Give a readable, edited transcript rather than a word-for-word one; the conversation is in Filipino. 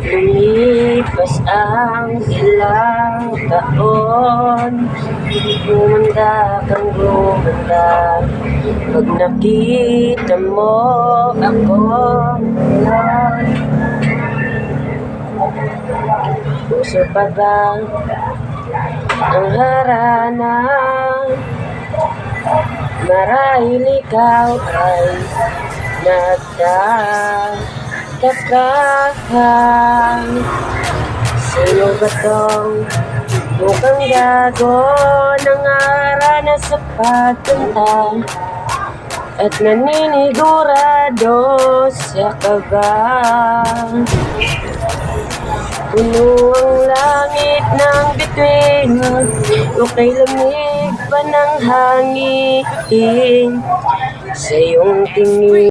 Lumipas ang ilang taon, gumanda kang gumanda. Pag nakita mo ako ngayon, puso pa ba ang harana? Marahil ikaw ay nagtataka. Sino ba tong mukhang gago, nangarana sa pagkanta at naninigurado sa kaba? Puno ang langit ng bituin, okay lamig pa ng hangin sa iyong tingin.